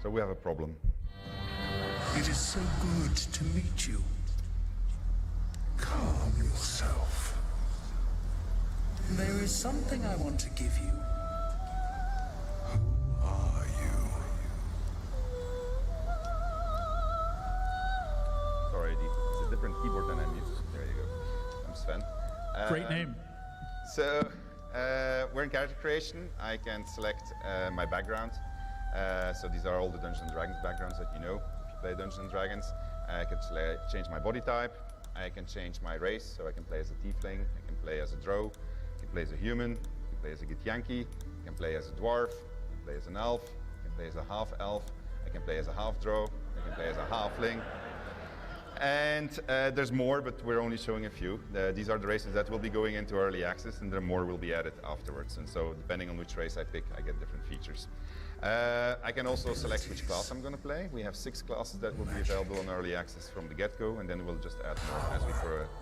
So we have a problem. It is so good to meet you. Calm yourself. There is something I want to give you. Who are you? Sorry, it's a different keyboard than I'm used to. There you go. I'm Sven. Great name. So we're in character creation. I can select my background. So these are all the Dungeons & Dragons backgrounds that you know if you play Dungeons & Dragons. I can change my body type. I can change my race, so I can play as a tiefling, I can play as a drow, I can play as a human, I can play as a githyanki, I can play as a dwarf, I can play as an elf, I can play as a half-elf, I can play as a half-drow, I can play as a halfling. And there's more, but we're only showing a few. These are the races that will be going into early access, and there more will be added afterwards. And so depending on which race I pick, I get different features. I can also select which class I'm going to play. We have 6 classes that will be available on early access from the get-go, and then we'll just add more as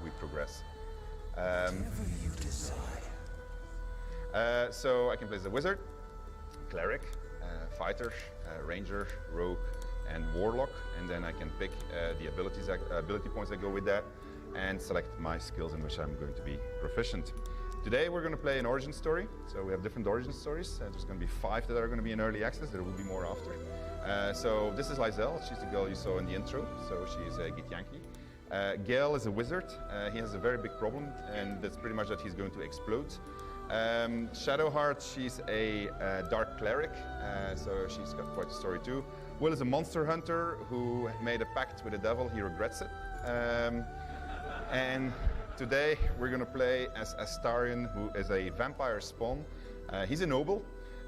we progress. So I can play as a wizard, cleric, fighter, ranger, rogue, and warlock, and then I can pick the ability points that go with that, and select my skills in which I'm going to be proficient. Today we're going to play an origin story, so we have different origin stories. There's going to be 5 that are going to be in early access. There will be more after. So this is Lysel. She's the girl you saw in the intro, so she's a Githyanki. Gale is a wizard. He has a very big problem, and that's pretty much that he's going to explode. Shadowheart, she's a dark cleric, so she's got quite a story too. Will is a monster hunter who made a pact with the devil. He regrets it. And today we're going to play as Astarion, who is a vampire spawn. He's a noble.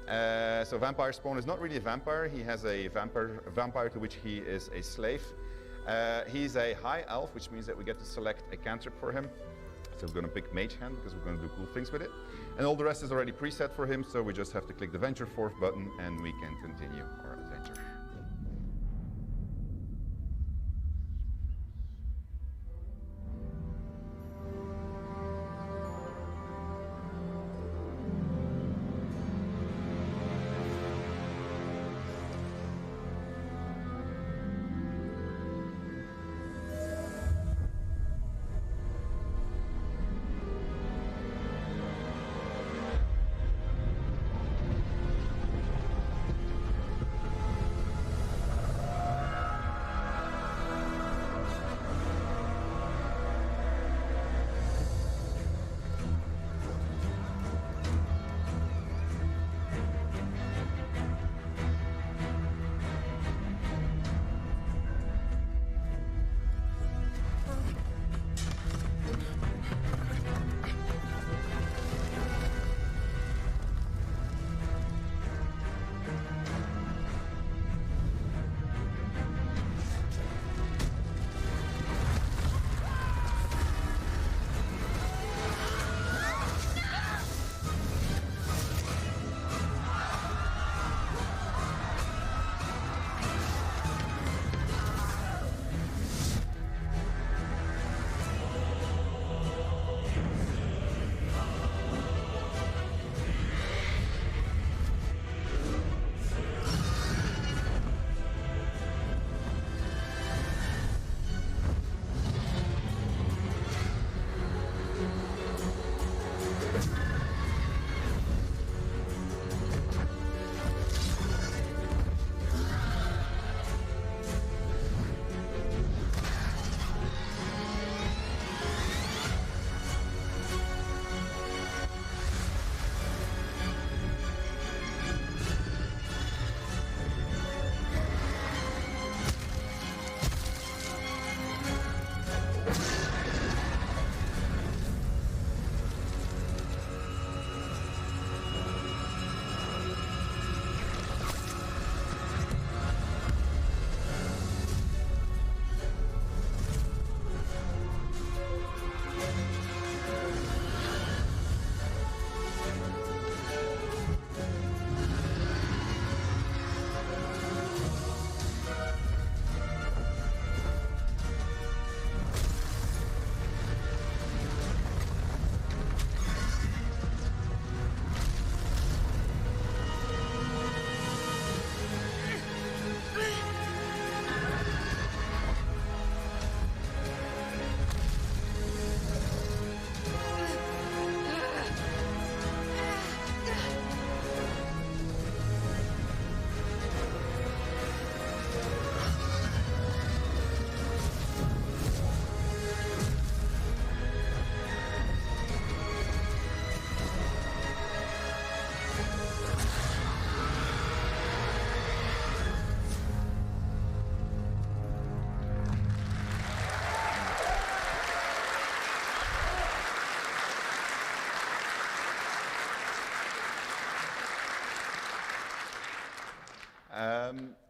So vampire spawn is not really a vampire. He has a vampire to which he is a slave. He's a high elf, which means that we get to select a cantrip for him. So we're going to pick Mage Hand because we're going to do cool things with it. And all the rest is already preset for him, so we just have to click the Venture Forth button and we can continue our adventure.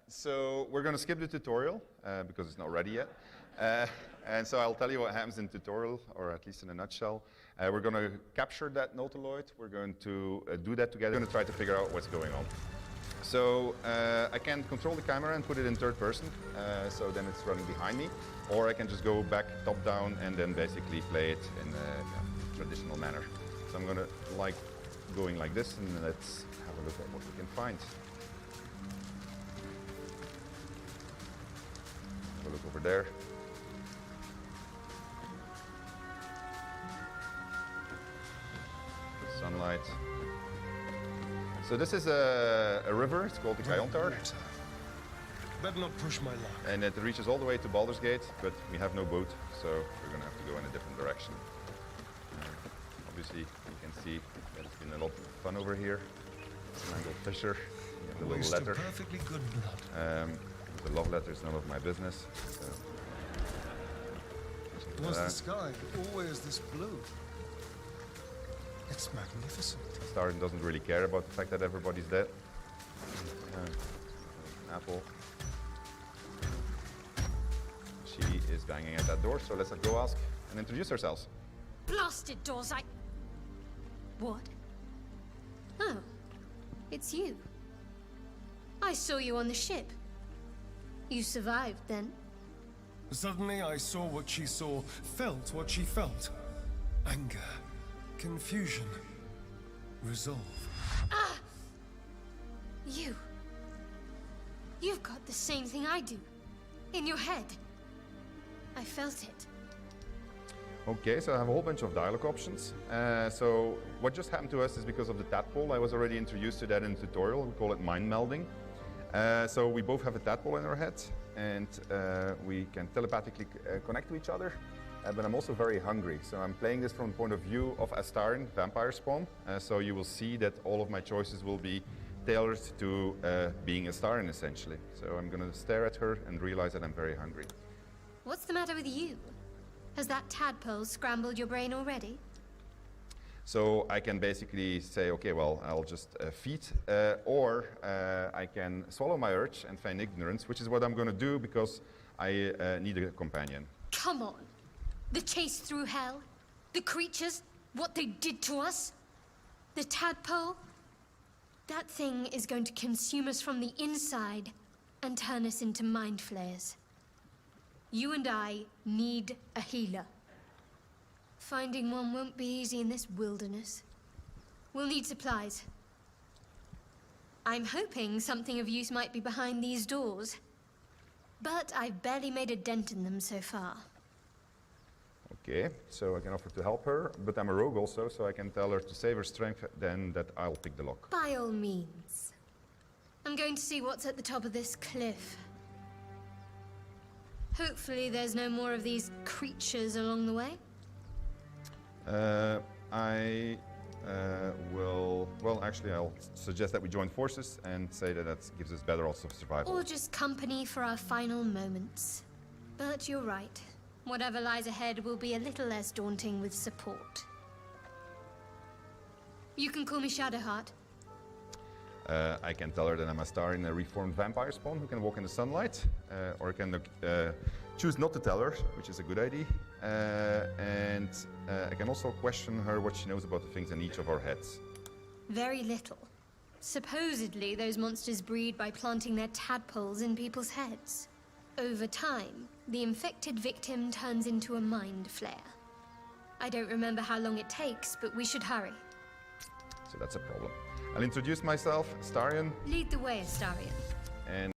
So we're going to skip the tutorial because it's not ready yet. And so I'll tell you what happens in tutorial, or at least in a nutshell. We're going to capture that Nautiloid. We're going to do that together. We're going to try to figure out what's going on. So I can control the camera and put it in third person, so then it's running behind me. Or I can just go back top down and then basically play it in a traditional manner. So I'm going to like going like this, and let's have a look at what we can find. Have a look over there. Sunlight. So this is a river, it's called the Kayontar. Better not push my luck. And it reaches all the way to Baldur's Gate, but we have no boat, so we're going to have to go in a different direction. Obviously, you can see that it's been a lot of fun over here. Mangled Fisher, you have the little letter. Perfectly good blood. The love letter is none of my business. So. Was the sky always this blue? It's magnificent. Starren doesn't really care about the fact that everybody's dead. Apple. She is banging at that door, so let's go ask and introduce ourselves. Blasted doors, What? Oh, it's you. I saw you on the ship. You survived, then? Suddenly I saw what she saw, felt what she felt. Anger, confusion, resolve. Ah! You've got the same thing I do. In your head. I felt it. Okay, so I have a whole bunch of dialogue options. So what just happened to us is because of the tadpole. I was already introduced to that in the tutorial. We call it mind melding. So we both have a tadpole in our heads, and we can telepathically connect to each other. But I'm also very hungry. So I'm playing this from the point of view of Starren, vampire spawn. So you will see that all of my choices will be tailored to being a Starren, essentially. So I'm going to stare at her and realize that I'm very hungry. What's the matter with you? Has that tadpole scrambled your brain already? So I can basically say, okay, well, I'll just feed, or I can swallow my urge and feign ignorance, which is what I'm going to do because I need a companion. Come on. The chase through hell, the creatures, what they did to us, the tadpole. That thing is going to consume us from the inside and turn us into mind flayers. You and I need a healer. Finding one won't be easy in this wilderness. We'll need supplies. I'm hoping something of use might be behind these doors, but I've barely made a dent in them so far. Okay, so I can offer to help her, but I'm a rogue also, so I can tell her to save her strength, then that I'll pick the lock. By all means. I'm going to see what's at the top of this cliff. Hopefully there's no more of these creatures along the way. Actually, I'll suggest that we join forces and say that that gives us better odds of survival. Or just company for our final moments. But you're right. Whatever lies ahead will be a little less daunting with support. You can call me Shadowheart. I can tell her that I'm a star in a reformed vampire spawn who can walk in the sunlight, or I can choose not to tell her, which is a good idea. I can also question her what she knows about the things in each of our heads. Very little. Supposedly, those monsters breed by planting their tadpoles in people's heads. Over time, the infected victim turns into a mind flayer. I don't remember how long it takes, but we should hurry. So that's a problem. I'll introduce myself, Starren. Lead the way, Astarion. And